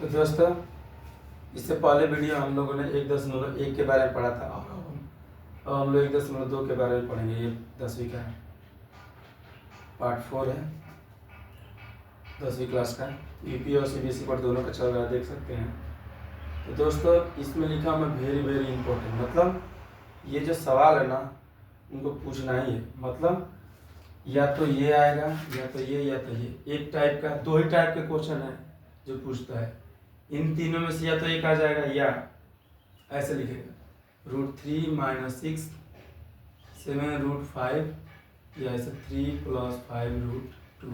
तो दोस्तों, इससे पहले वीडियो हम लोगों ने 1.1 के बारे में पढ़ा था और हम लोग 1.2 के बारे में पढ़ेंगे। ये 10वीं का है, पार्ट 4 है 10वीं क्लास का। यूपी और सीबीएसई बोर्ड दोनों का चल रहा है, देख सकते हैं। तो दोस्तों, इसमें लिखा मैं वेरी वेरी इंपॉर्टेंट, मतलब ये जो सवाल है ना, उनको पूछना ही है। मतलब या तो ये आएगा, या तो ये, या तो ये। एक टाइप का, दो ही टाइप के क्वेश्चन है जो पूछता है। इन तीनों में से या तो एक आ जाएगा, या ऐसे लिखेगा √3 - 6 7 √5, या ऐसे 3 + 5 √2,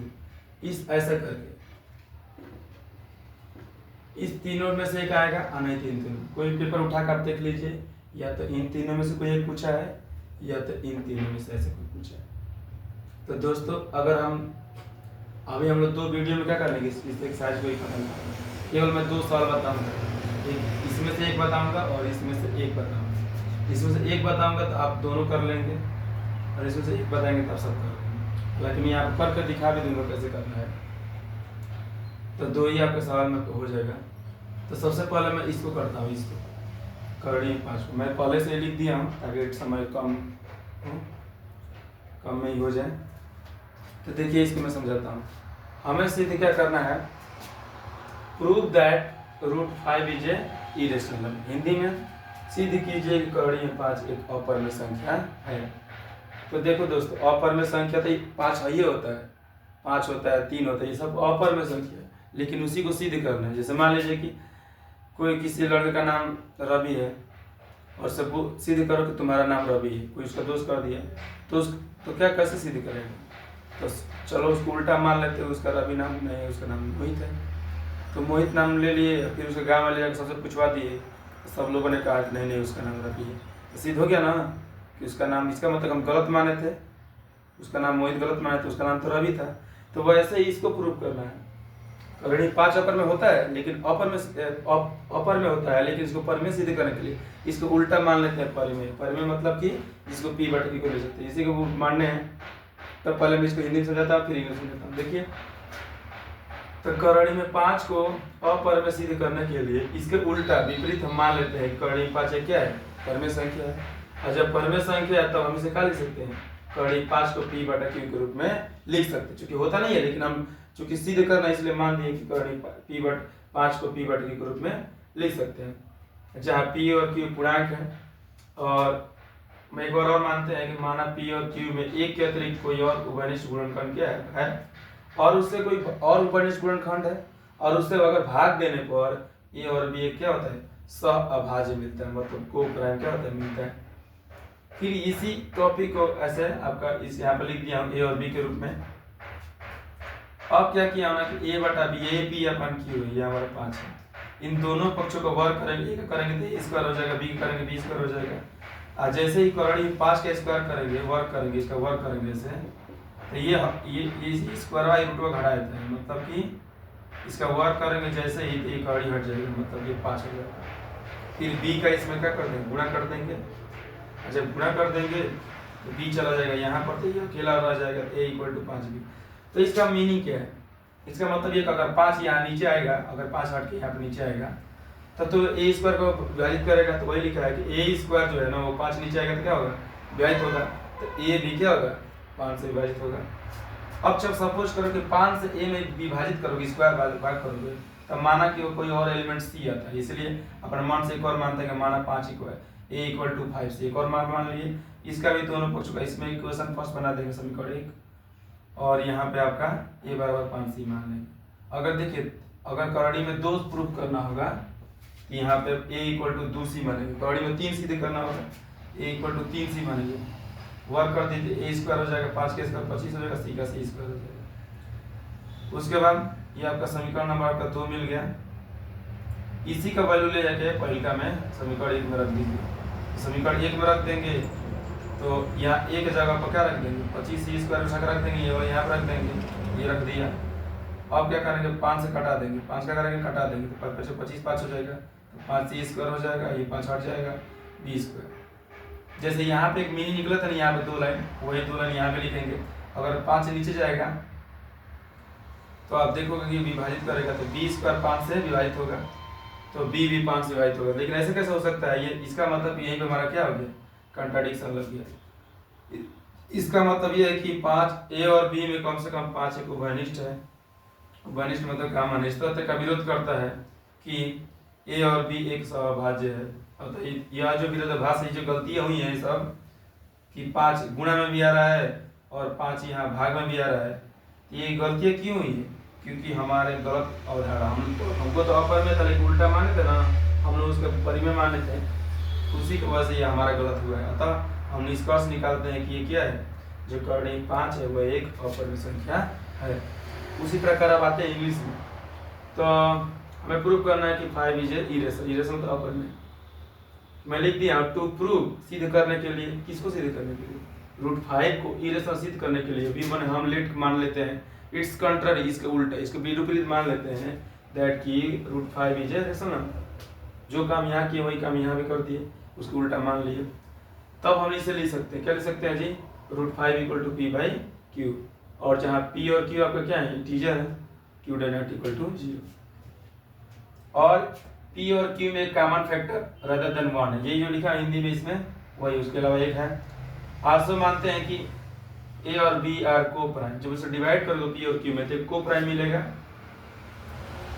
इस ऐसा करके इस तीनों में से एक आएगा। नहीं तो इन तीनों, कोई पेपर उठा कर आप देख लीजिए, या तो इन तीनों में से कोई एक पूछा है, या तो इन तीनों में से ऐसे कोई पूछा है। तो दोस्तों, अगर अभी हम लोग 2 वीडियो में क्या कर लेंगे, इस एक्सरसाइज को ही खत्म करेंगे। केवल मैं 2 सवाल बताऊंगा, एक इसमें से एक बताऊंगा और इसमें से एक बताऊंगा। इसमें से एक बताऊंगा तो आप दोनों कर लेंगे, और इसमें से एक बताएंगे तब सब कर लेंगे। लेकिन यहाँ पर करके दिखा भी दूंगा कैसे करना है। तो 2 ही आपके सवाल में हो जाएगा। तो सबसे पहले मैं इसको करता हूँ, इसको करणीय 5 को मैं पहले से लिख दिया हूँ ताकि समय कम में ही हो जाए। तो देखिए, इसको मैं समझाता हूँ। हमें सीधे क्या करना है, prove that √5 is a irrational number. Hindi में सीधे कीजिए कि करणीय 5 एक अपरिमेय संख्या है। तो देखो दोस्तों, अपरिमेय संख्या तो 5 है, ये होता है, 5 होता है, 3 होता है, ये सब अपरिमेय संख्या है। लेकिन उसी को सिद्ध करना है। जैसे मान लीजिए कि कोई किसी लड़के का नाम रवि है, और सब सिद्ध करो कि तुम्हारा नाम रवि है, कोई उसका दोस्त कर दिया, तो क्या कैसे सिद्ध करेगा? तो चलो उसको उल्टा मान लेते हैं, उसका रवि नाम नहीं है, उसका नाम मोहित है। तो मोहित नाम ले लिए, फिर उसके गाँव में ले जाकर सबसे पूछवा दिए, तो सब लोगों ने कहा कि नहीं उसका नाम रवि है। तो सिद्ध हो गया ना कि उसका नाम, इसका मतलब हम गलत माने थे, उसका नाम मोहित गलत माने थे, उसका नाम तो रवि था। तो वैसे ही इसको प्रूव करना है। करणीय 5 अपर में होता है, लेकिन अपर में होता है, लेकिन इसको पर में सिद्ध करने के लिए इसको उल्टा मान लेते हैं। पर में मतलब कि जिसको P बटे Q को ले सकते हैं, इसी को मानने हैं। तो पहले मैं इसको हिंदी में समझाता हूँ, फिर इंग्लिश में समझाता हूँ। देखिए, तो करणीय में 5 को अपर में सिद्ध करने के लिए इसके उल्टा विपरीत हम मान लेते हैं। करणीय 5 क्या है, परमेय संख्या है। और जब परमेय संख्या है, तो हम इसे क्या लिख सकते हैं, करणीय 5 को P बटा Q के रूप में लिख सकते हैं। चूंकि होता नहीं है, लेकिन हम चूंकि सिद्ध करना है, इसलिए मान दिए कि करणीय 5 को P बटा Q के रूप में लिख सकते हैं, जहाँ P और Q पूर्णांक है। और मैं एक बार और मानते हैं कि माना P और Q में एक के अतिरिक्त कोई और उभयनिष्ठ गुणनखंड क्या है, और उससे कोई और उभयनिष्ठ गुणनखंड है, और उससे अगर भाग देने पर A और B क्या होता है, सहअभाज्य मिलता है, मतलब को प्राइम क्या होता है, मिलता है। फिर इसी टॉपिक को ऐसे आपका इस यहाँ पर लिख दिया हूँ A और B के रूप में। अब क्या किया होना कि A बटा B, A P upon Q, ये हमारा 5 है। इन दोनों पक्षों को वर्ग करेंगे, एक करेंगे तो A स्क्वायर हो जाएगा, B करेंगे B स्क्वायर हो जाएगा। जैसे ही करणीय 5 का स्क्वायर करेंगे, वर्ग करेंगे, इसका वर्ग करेंगे जैसे, तो ये स्क्वायर बाई रूट घटा देता है, मतलब कि इसका वर्ग करेंगे जैसे ही, एक कड़ी हट जाएगी, मतलब ये 5 हो जाएगा। फिर B का इसमें क्या कर देंगे, गुणा कर देंगे। जब गुणा कर देंगे तो B चला जाएगा यहाँ पर, तो ये अकेला रह जाएगा, A = 5B। तो इसका मीनिंग क्या है, इसका मतलब ये अगर 5 यहाँ नीचे आएगा, अगर 5 हट के यहाँ पर नीचे आएगा, तो A स्क्वायर को विभाजित करेगा। तो वही लिखा है कि A स्क्वायर जो है ना, वो 5 नीचे आएगा तो क्या होगा, विभाजित होगा। तो A भी क्या होगा, 5 से विभाजित होगा। अब जब सपोज करो कि 5 से A में विभाजित करोगे, स्क्वायर भाग करोगे, तब माना कि कोई और एलिमेंट C आता है, इसलिए अपने मन से एक और मानते हैं कि माना 5 A = 5 से एक और मान लिए। इसका भी दोनों पक्षों का इसमें इक्वेशन फर्स्ट बना देंगे, समीकरण 1, और यहाँ पे आपका A = 5C मान लेंगे। अगर देखिए, अगर करणीय में 2 प्रूफ करना होगा, यहाँ पे A = 2C मानेंगे। करणीय में 3 सिद्ध करना होगा, A = 3C मानेंगे। वर्क कर दीजिए, A स्क्वायर हो जाएगा, 5 के स्क्वायर 25 हो जाएगा, C का C स्क्वायर हो जाएगा। उसके बाद ये आपका समीकरण नंबर आपका 2 मिल गया। इसी का वैल्यू ले जाके पहिलका में समीकरण 1 में रख दीजिए। समीकरण 1 में रख देंगे तो यहाँ एक जगह पर क्या रख देंगे, 25C स्क्वायर उठा रख देंगे, और यहाँ पर रख देंगे, ये रख दिया। अब क्या करेंगे, 5 से कटा देंगे, 5 का करेंगे कटा देंगे, तो 25 5 हो जाएगा, तो 5C स्क्वायर हो जाएगा, ये 5 हट जाएगा, B स्क्वायर। जैसे यहाँ पे एक मिनी निकला था ना, यहाँ पे 2 लाइन, वही 2 लाइन यहाँ पे लिखेंगे। अगर 5 नीचे जाएगा तो आप देखोगे कि विभाजित करेगा तो बी स्क्वायर 5 से विभाजित होगा, तो बी भी 5 से विभाजित होगा। लेकिन ऐसे कैसे हो सकता है? ये इसका मतलब यहीं पे हमारा क्या हो गया, कंट्राडिक्शन लग गया। इसका मतलब ये है कि 5 ए और बी में कम से कम 5 एक उभयनिष्ठ है। उभयनिष्ठ मतलब क्या, अनिष्टता का विरोध करता है कि ए और बी एक अभाज्य है। तो यह जो विरोधाभास है, जो गलतियां हुई हैं सब, कि 5 गुणा में भी आ रहा है और 5 यहाँ भाग में भी आ रहा है, ये गलतियाँ क्यों हुई है? क्योंकि हमारे गलत अवधारणा, हमको तो अपर में था लेकिन उल्टा माने थे ना, हम लोग उसके परि में माने थे, उसी की वजह से ये हमारा गलत हुआ है। अतः हम निष्कर्ष निकालते हैं कि ये क्या है, जो कर्णीय 5 है वह एक अपरिमेय संख्या है। उसी प्रकार अब आते हैं इंग्लिश में, तो हमें प्रूव करना है कि 5 इज इरेशनल। इरेशनल तो अपरिमेय। मैं लिख दिया टू प्रूव, सिद्ध करने के लिए। किसको सिद्ध करने के लिए? √5 को इरेशनल सिद्ध करने के लिए भी मैंने हम लेट मान लेते हैं, इट्स कंट्रारी, इसके उल्टा, इसके विपरीत मान लेते हैं दैट की √5 इज ए रेशनल नंबर। जो काम यहाँ किए वही काम यहाँ भी कर दिए, उसको उल्टा मान लिए। तब हम इसे लिख सकते हैं, क्या लिख सकते हैं जी, √5 इक्वल टू p/q। और जहाँ p और q आपका क्या है, इंटीजर है, q डॉट इक्वल टू 0। और p और q में कॉमन फैक्टर रेदर देन 1 है, यही जो लिखा है हिंदी में इसमें वही, उसके अलावा एक है। आल्सो मानते हैं कि a और b आर को प्राइम। जब इसे डिवाइड कर दो p और q में तो को प्राइम मिलेगा,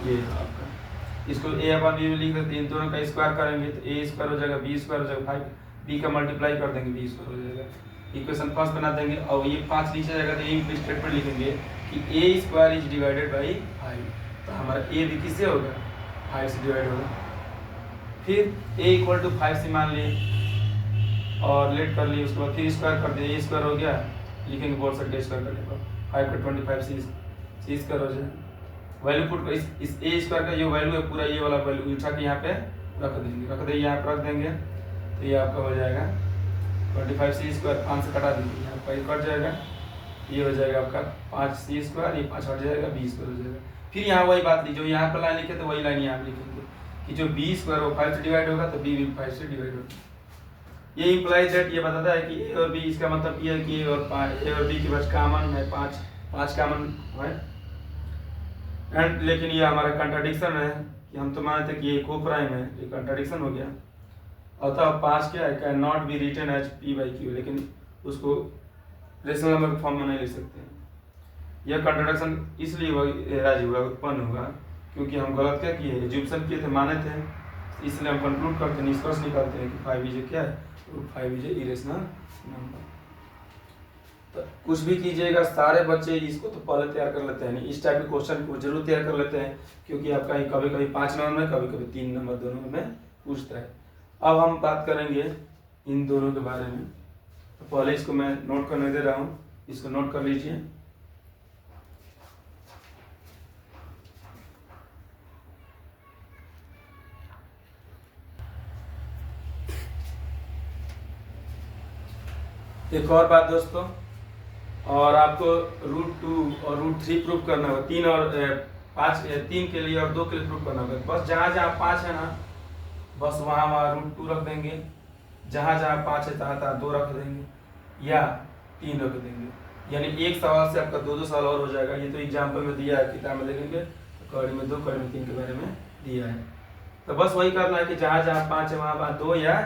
ये आपका। इसको a अपन b में लिख देते हैं, इन दोनों का स्क्वायर करेंगे तो a स्क्वायर हो जाएगा, b स्क्वायर हो जाएगा, 5 b का मल्टीप्लाई कर देंगे, b स्क्वायर हो जाएगा। इक्वेशन फर्स्ट बना देंगे और ये 5 नीचे जाएगा तो ये स्टेटमेंट लिखेंगे कि a square is divided by 5। तो हमारा a भी किससे होगा, 5 से डिवाइड होगा। फिर a इक्वल टू 5 से मान लिए और लेट कर लिए, उसके बाद फिर स्क्वायर कर दिए, a स्क्वायर हो गया, लिखेंगे बोर्ड साइड स्क्वायर करने पर 5 का 25 सी स्क्वायर हो जाएगा। वैल्यू पुट इस a स्क्वायर का जो वैल्यू है पूरा ये वाला वैल्यू उठा के यहाँ पे रख देंगे, यहाँ पे रख देंगे तो ये आपका हो जाएगा 25 सी स्क्वायर, 5 से कटा दीजिए, यहाँ पर कट जाएगा, ये हो जाएगा आपका 5 सी स्क्वायर, ये 5 हट जाएगा, 20 स्क्वायर हो जाएगा। फिर यहाँ वही बात ली, जो यहाँ पर लाइन लिखे तो वही लाइन यहाँ लिखेंगे कि जो 20 स्क्वायर वो 5 से डिवाइड होगा तो b भी 5 से डिवाइड होगा। ये इम्प्लाइज दैट, ये बताता है कि a और b, इसका मतलब ये है कि a और b के पास कॉमन है, 5 कॉमन है। एंड लेकिन ये हमारा कंट्राडिक्शन है कि हम तो मानते थे कि ये को प्राइम है, ये कंट्राडिक्शन हो गया। अतः 5 क्या है, can not be written as p/q, लेकिन उसको रेशनल नंबर के फॉर्म में नहीं लिख सकते हैं। यह कंट्राडिक्शन इसलिए राजी हुआ, उत्पन्न हुआ क्योंकि हम गलत क्या किए, एज्यूम्पशन किए थे, माने थे, इसलिए हम कंक्लूड करते हैं, निष्कर्ष निकालते हैं कि 5 इज क्या है, √5 इज इरेशनल नंबर। तो कुछ भी कीजिएगा, सारे बच्चे इसको तो पहले तैयार कर लेते हैं, नहीं इस टाइप के क्वेश्चन को जरूर तैयार कर लेते हैं, क्योंकि आपका कभी कभी 5 नंबर में, कभी कभी 3 नंबर, दोनों में पूछता है। अब हम बात करेंगे इन दोनों के बारे में। तो पहले इसको मैं नोट करने दे रहा हूँ, इसको नोट कर लीजिए। एक और बात दोस्तों, और आपको √2 और √3 प्रूव करना होगा, 3 और 5, 3 के लिए और 2 के लिए प्रूव करना होगा। बस जहाँ जहाँ 5 है ना, बस वहाँ √2 रख देंगे, जहाँ जहाँ 5 है तहाँ 2 रख देंगे या 3 रख देंगे। यानी एक सवाल से आपका 2 सवाल और हो जाएगा। ये तो एग्जाम्पल में दिया है, किताब में देखेंगे कड़ी में 2, कड़ी में 3 के बारे में दिया है। तो बस वही करना है कि जहाँ जहाँ 5 है वहाँ 2 या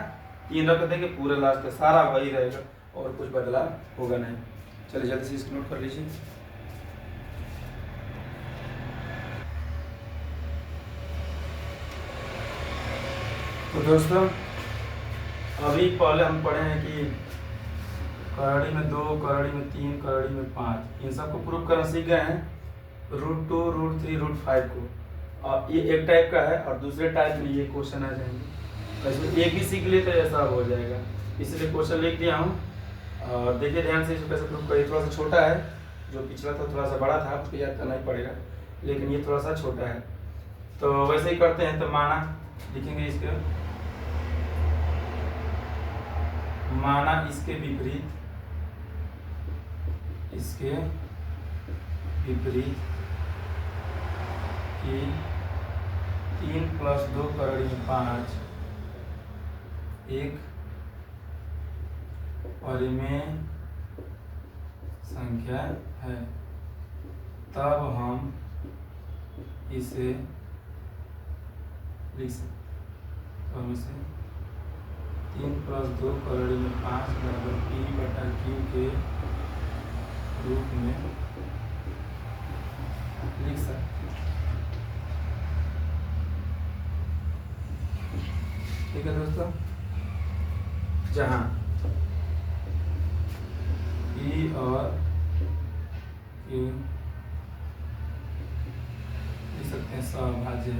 3 रख देंगे, पूरा लास्ट का सारा वही रहेगा और कुछ बदलाव होगा नहीं। चलिए जल्दी से इसको नोट कर लीजिए। तो दोस्तों अभी पहले हम पढ़े हैं कि करड़ी में 2, करड़ी में 3, करड़ी में 5, इन सबको प्रूव करना सीख गए हैं। √2, √3, √5 को, और ये एक टाइप का है और दूसरे टाइप में ये क्वेश्चन आ जाएंगे। वैसे एक ही सीख लिए तो ऐसा हो जाएगा, इसलिए क्वेश्चन लिख दिया हूँ। और देखिए ध्यान से, इसको कैसे प्रूव करिए। थोड़ा सा छोटा है, जो पिछला था थोड़ा सा बड़ा था, उसको याद करना ही पड़ेगा, लेकिन ये थोड़ा सा छोटा है। तो वैसे ही करते हैं। तो माना लिखेंगे, इसके माना इसके विपरीत, इसके विपरीत कि 3 + 2 करड़ी में 5 एक परिमेय संख्या है, तब हम इसे लिख सकते, तो हम इसे 3+2 बराबर P/Q के रूप में लिख सकते हैं। ठीक है दोस्तों, जहाँ P और Q लिख सकते हैं सभाज्य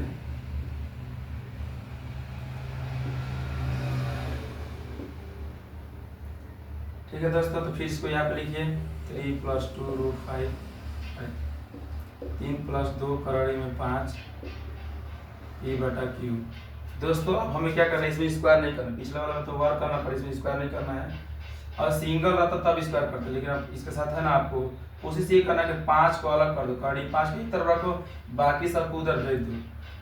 ठीक है दोस्तों। तो फिर इसको यहाँ पे लिखिए 3+2√5, 3+2 P/Q। दोस्तों अब हमें क्या करना है, इसमें स्क्वायर नहीं करना, पिछले वाला में तो वर्क करना पड़ा, इसमें स्क्वायर नहीं करना है। और सिंगल रहता तब स्क्वायर करते, लेकिन अब इसके साथ है ना आपको कोशिश ये करना कि 5 को अलग कर दो, कड़ी 5 की तरफ रखो, बाकी सबको उधर भेज दो।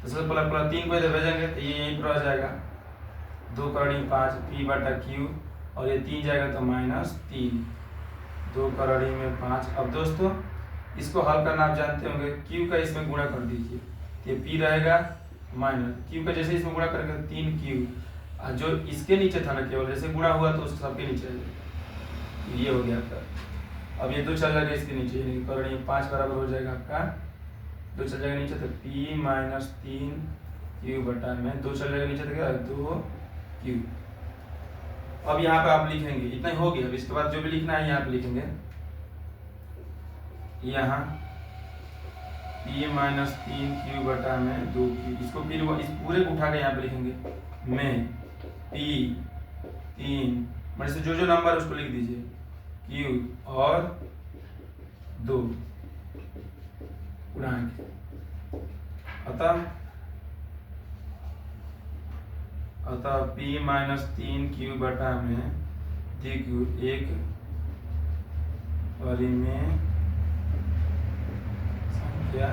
तो सबसे पहले 3 को इधर भेजेंगे तो ये यहीं पर रह जाएगा, 2 कड़ी 5 P/Q, और ये 3 जाएगा तो -3, 2 कड़ी में 5। अब दोस्तों इसको हल करना आप जानते होंगे, Q का इसमें गुणा कर दीजिए, ये P रहेगा माइनस Q का, जैसे इसमें गुणा करेंगे 3Q, और जो इसके नीचे था ना केवल जैसे गुणा हुआ तो उसके सबके नीचे ये हो गया आपका। अब ये 2 चल जाएगा इसके नीचे, कड़ी 5 बराबर हो जाएगा आपका, 2 चल जाएगा नीचे तो P - 3Q/, 2 चल जाएगा नीचे तो क्या 2Q। अब यहाँ पे आप लिखेंगे, इतना ही हो गया। अब इसके बाद जो भी लिखना है यहाँ पे लिखेंगे, यहाँ P - 3Q/, 2Q। इसको फिर इस पूरे को उठा के यहाँ पे लिखेंगे में P 3 मतलब से जो नंबर है उसको लिख दीजिए, Q और 2 गुणांक। अतः P - 3Q/, DQ एक परिमेय संख्या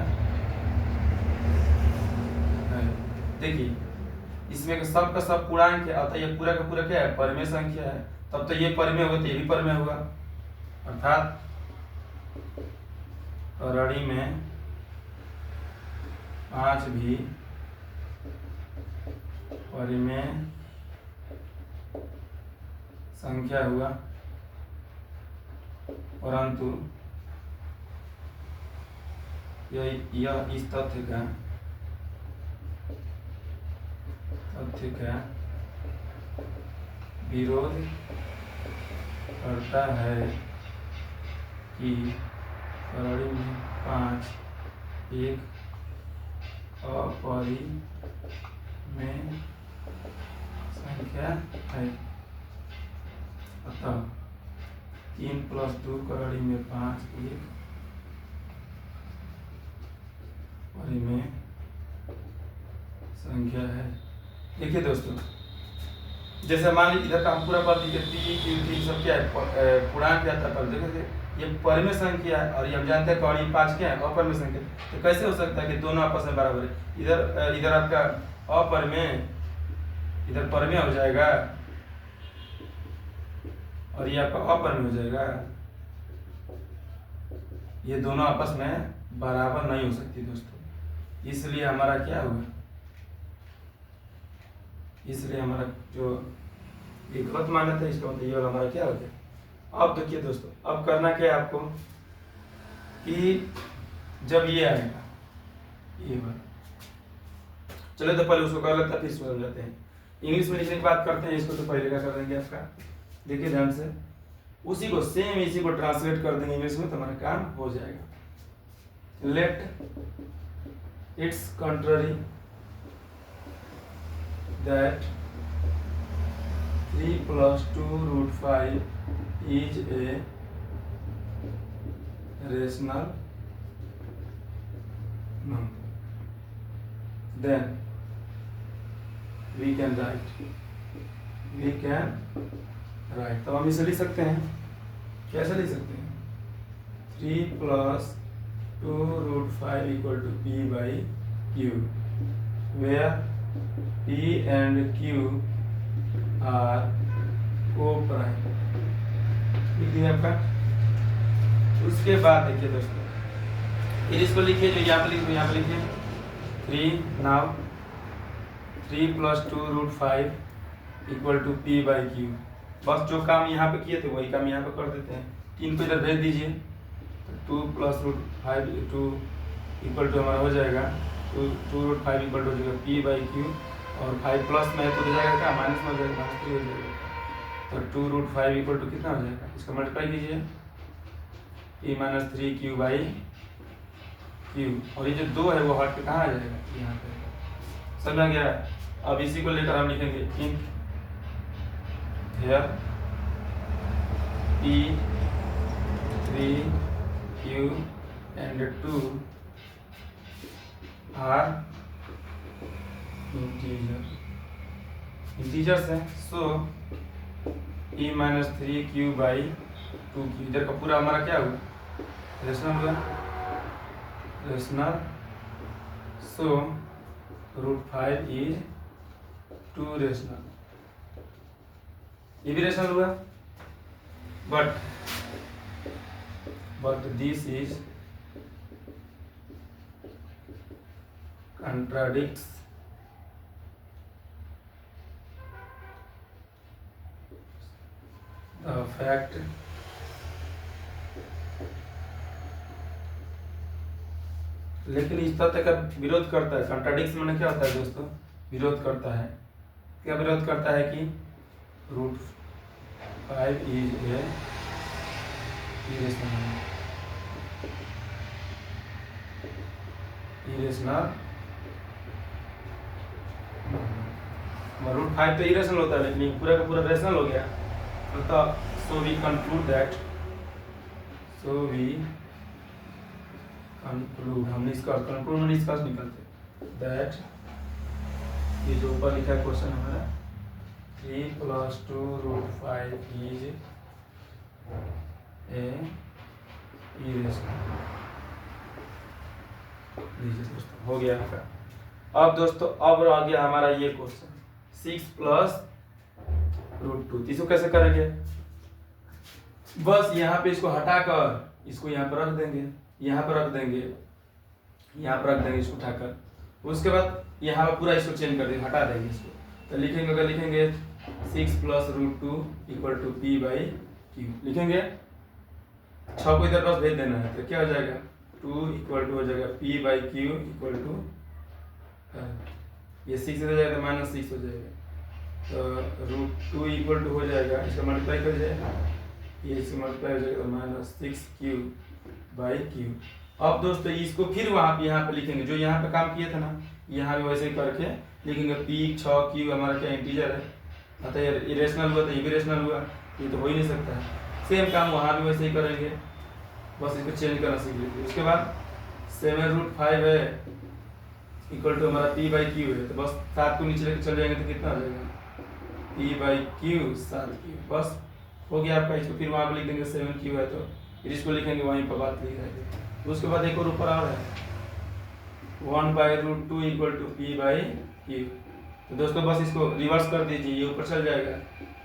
है। देखिए इसमें सब का सब पूर्णांक है, अतः ये पूरा का पूरा क्या है, परिमेय संख्या है। तब तो ये परिमेय होगा तो ये भी परिमेय होगा, अर्थात कड़ी में 5 भी परिमेय संख्या हुआ, परंतु यह इस तथ्य का विरोध करता है कि कड़ी में 5 एक अपरिमेय संख्या है। अतः 3+2 कड़ी में 5 एक परिमेय संख्या है। देखिए दोस्तों, जैसे मान लीजिए इधर का हम पूरा पढ़ लीजिए, P Q T सब क्या है, पूर्णांक क्या था पर देखो ये परिमेय संख्या है, और ये हम जानते हैं कड़ी 5 क्या है, अपरिमेय संख्या। तो कैसे हो सकता है कि दोनों आपस में बराबर है? इधर आपका अपरिमेय, इधर परिमेय हो जाएगा, और ये आपका अपरिमेय हो जाएगा। ये दोनों आपस में बराबर नहीं हो सकती दोस्तों, इसलिए हमारा क्या हुआ, इसलिए हमारा जो ये गलत माना था, इसका मतलब ये वाला हमारा क्या हो गया। अब देखिए दोस्तों, अब करना क्या है आपको कि जब ये आएगा ये वाला, चलो तो पहले उसको कर लेते हैं फिर इसको समझाते हैं। इंग्लिश में लिखने की बात करते हैं, इसको तो पहले क्या कर देंगे आपका, देखिए ध्यान से, उसी को सेम इसी को ट्रांसलेट कर देंगे इंग्लिश में तो हमारा काम हो जाएगा। Let its contrary that 3+2√5 is a rational number, then we can write तो हम इसे लिख सकते हैं, कैसे लिख सकते हैं, 3+2√5 = P/Q, where P and Q are co-prime। ठीक है आपका। उसके बाद देखिए दोस्तों, फिर इसको लिखिए, जो यहाँ पे लिखिए 3 नाउ 3 + 2 √5 = p/q। बस जो काम यहाँ पे किए थे वही काम यहाँ पे कर देते हैं। 3 को इधर भेज दीजिए, तो 2 + √5 2 = हमारा हो जाएगा 2 √5 = हो जाएगा p/q, और 5 प्लस में है तो हो जाएगा क्या, माइनस में हो जाएगा, -3 हो जाएगा। तो 2 √5 = कितना हो जाएगा, इसका मल्टीप्लाई कीजिए p - 3q/q, और ये जो 2 है वो हट के कहाँ आ जाएगा, यहाँ पे। समझ आ गया। अब इसी को लेकर हम लिखेंगे इन here p 3 q and 2 are integers हैं। सो p - 3q/2q, इधर का पूरा हमारा क्या हुआ, रेशनल हुआ, रेशनल। सो √5 is 2 रेशनल, ये भी रेशनल हुआ। But this is contradicts the fact लेकिन इस तथ्य का विरोध करता है। कंट्राडिक्स माने क्या होता है दोस्तों, विरोध करता है। क्या विरोध करता है कि √5 is a irrational √5 तो इरेशनल होता है, लेकिन पूरा का पूरा रेशनल हो गया। तो सो वी कंक्लूड, हमने इसका कंक्लूड में निष्कर्ष निकालते दैट, ये जो ऊपर लिखा है क्वेश्चन हमारा 3 + 2 √5 is a irrational। दोस्तों हो गया आपका। अब दोस्तों अब आ गया हमारा ये क्वेश्चन 6 + √2। इसको कैसे करेंगे, बस यहाँ पे इसको हटाकर इसको यहाँ पर रख देंगे, यहाँ पर रख देंगे, यहाँ पर रख देंगे इसको उठाकर। उसके बाद यहाँ पर पूरा इसको चेंज कर देंगे, हटा देंगे इसको। तो लिखेंगे, अगर लिखेंगे 6 + √2 = p/q, लिखेंगे 6 को इधर बस भेज देना है, तो क्या हो जाएगा 2 = हो जाएगा p/q = ये 6 हो जाएगा तो -6 हो जाएगा, तो √2 = हो जाएगा, इसका मल्टीप्लाई कर जाएगा, ये इसका मल्टीप्लाई हो जाएगा तो -6q/q। अब दोस्तों इसको फिर वहाँ पे यहाँ पे लिखेंगे, जो यहाँ पे काम किए थे ना, यहाँ पे वैसे ही करके लिखेंगे p 6q हमारा क्या इंटीजर है, अतः ये इरेशनल हुआ, तो ये भी रेशनल हुआ, ये तो हो ही नहीं सकता है। सेम काम वहाँ भी वैसे ही करेंगे, बस इसको चेंज करना सीख लीजिए। उसके बाद 7√5 है = हमारा p/q है, तो बस 7 को नीचे लेकर चल जाएंगे तो कितना आ जाएगा p/q 7q, बस हो गया आपका। इसको फिर वहाँ पे लिख देंगे 7q है, तो फिर इसको लिखेंगे वहीं पर बात लिख देंगे। उसके बाद एक और ऊपर आ रहा है 1/√2 = p/q। तो दोस्तों बस इसको रिवर्स कर दीजिए, ये ऊपर चल जाएगा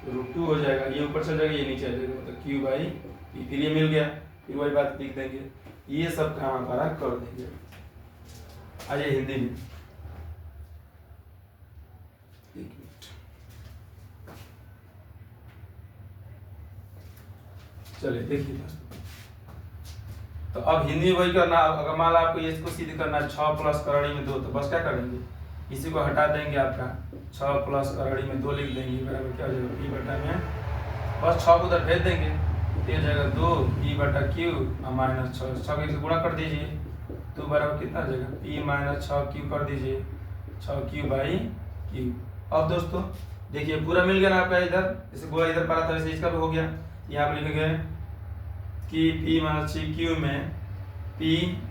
तो √2 हो जाएगा, ये ऊपर चल जाएगा, ये नीचे आ जाएगा, मतलब q/p, फिर ये मिल गया, फिर वही बात लिख देंगे। ये सब काम हमारा कर देंगे। आइए हिंदी में, एक मिनट, चलिए देखिए दोस्तों। तो अब हिंदी में वही करना। अगर मान लो आपको इसको सीधे करना है 6 + करड़ी में 2, तो बस क्या करेंगे, इसी को हटा देंगे, आपका 6 + करड़ी में 2 लिख देंगे, बराबर क्या हो जाएगा p/में, बस 6 को उधर भेज देंगे, तो हो जाएगा 2 p/q -6, 6 को गुणा कर दीजिए, तो बराबर कितना आ जाएगा p - 6q कर दीजिए, 6q/q। अब दोस्तों देखिए पूरा मिल गया ना आपका, इधर जैसे गोला इधर पड़ा था वैसे इसका भी हो गया। यहाँ पे लिखेंगे कि p - 6q में p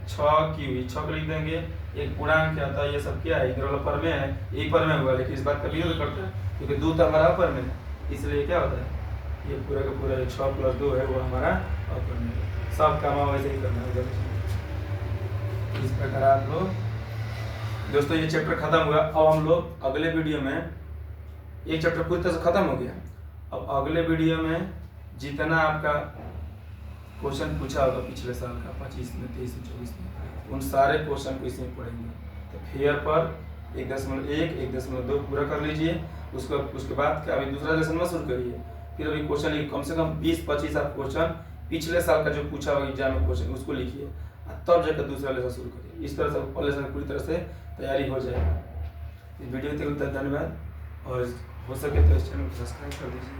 6q, 6 को लिख देंगे, एक पूर्णांक क्या होता है, ये सब क्या है, इधर वाला पर में है, एक पर में हुआ, लेकिन इस बात का विरोध करता है क्योंकि 2 तो हमारा अपर में है, इसलिए क्या होता है, ये पूरा का पूरा 6 + 2 है वो हमारा अपर में है। सब काम वैसे ही करना है। इस प्रकार आप लोग दोस्तों ये चैप्टर खत्म हुआ। अब हम लोग अगले वीडियो में, एक चैप्टर पूरी तरह से खत्म हो गया, अब अगले वीडियो में जितना आपका क्वेश्चन पूछा होगा पिछले साल का 25 में, 23 में, 24 में, उन सारे क्वेश्चन को इसमें पढ़ेंगे। तो फेयर पर 1.1, 1.2 पूरा कर लीजिए। उसके बाद क्या अभी दूसरा लेसन मत शुरू करिए, फिर अभी क्वेश्चन लिखिए, कम से कम 20-25 आप क्वेश्चन पिछले साल का जो पूछा होगा एग्जाम में क्वेश्चन उसको लिखिए, तब जाकर दूसरा लेसन शुरू करिए। इस तरह से लेसन पूरी तरह से तैयारी हो जाएगा। इस वीडियो के लिए धन्यवाद, और हो सके तो इस चैनल को सब्सक्राइब कर दीजिए।